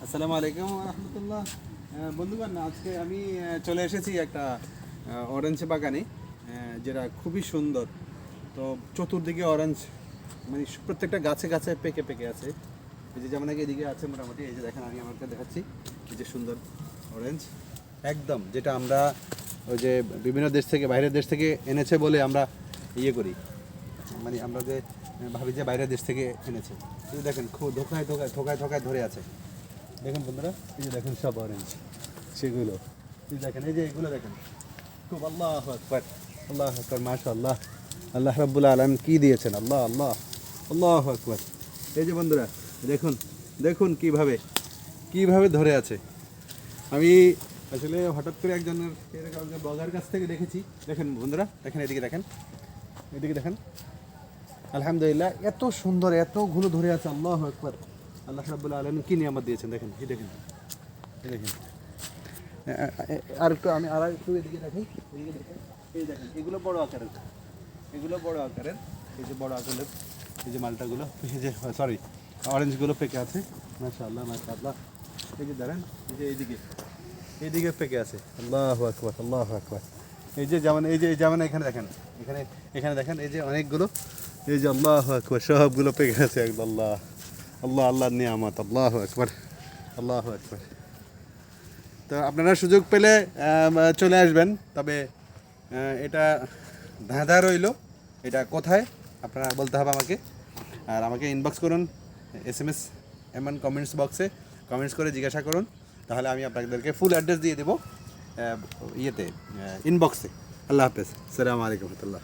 আসসালামু আলাইকুম রহমতুল্লাহ। বন্ধুগণ, আজকে আমি চলে এসেছি একটা অরেঞ্জ বাগানে, যেটা খুবই সুন্দর। তো চতুর্দিকে অরেঞ্জ, মানে প্রত্যেকটা গাছে গাছে পেকে পেকে আছে। এই যে যেমন এদিকে আছে মোটামুটি, এই যে দেখেন আমি আমাকে দেখাচ্ছি, এই যে সুন্দর অরেঞ্জ একদম, যেটা আমরা ওই যে বিভিন্ন দেশ থেকে, বাইরের দেশ থেকে এনেছে বলে আমরা ইয়ে করি, মানে আমরা যে ভাবি যে বাইরের দেশ থেকে এনেছে। এই দেখেন খুব ধোকায় ধোকায় থোকায় থোকায় ধরে আছে। দেখুন বন্ধুরা, এই যে দেখেন সব অরেঞ্জ, সেগুলো এই দেখেন, এই যে এগুলো দেখেন খুব। আল্লাহু আকবার, আল্লাহু আকবার, মাশাআল্লাহ। আল্লাহ রাব্বুল আলামিন কি দিয়েছেন, আল্লাহ আল্লাহ, আল্লাহু আকবার। এই যে বন্ধুরা দেখুন, দেখুন কিভাবে কিভাবে ধরে আছে। আমি আসলে হঠাৎ করে একজনের এরকম ব্লগার কাছ থেকে দেখেছি। দেখেন বন্ধুরা, দেখেন এদিকে দেখেন, এদিকে দেখেন, আলহামদুলিল্লাহ এত সুন্দর, এতগুলো ধরে আছে। আল্লাহু আকবার, আল্লাহ রাব্বুল আলামিন কি নিয়ামত দিয়েছেন দেখেন, এই দেখেন, এই দেখেন। আর একটু আমি আর একটু এদিকে দেখি, এদিকে দেখেন, এই দেখেন এগুলো বড় আকারের, এগুলো বড় আকারের, এই যে বড় আকারের এই যে মালটাগুলো, এই যে সরি অরেঞ্জগুলো পেকে আছে। মাশাআল্লাহ মাশাআল্লাহ। এই যে দেখেন, এই যে এইদিকে, এইদিকে পেকে আছে। আল্লাহু আকবার, আল্লাহু আকবার। এই যে যেমন, এই যে যেমন এখানে দেখেন, এখানে এখানে দেখেন, এই যে অনেকগুলো, এই যে আল্লাহু আকবার, সবগুলো পেকে আছে একদম। আল্লাহ আল্লাহ, আল্লাহর নিয়ামত। আল্লাহু আকবার, আল্লাহু আকবার। তো আপনারা সুযোগ পেলে চলে আসবেন। তবে এটা ধাঁধা রইল, এটা কোথায় আপনারা বলতে হবে আমাকে। আর আমাকে ইনবক্স করুন, SMS এমন কমেন্টস বক্সে কমেন্টস করে জিজ্ঞাসা করুন, তাহলে আমি আপনাদেরকে ফুল অ্যাড্রেস দিয়ে দেবো ইয়েতে, ইনবক্সে। আল্লাহ হাফেজ, আসসালামু আলাইকুম রহমতুল্লাহ।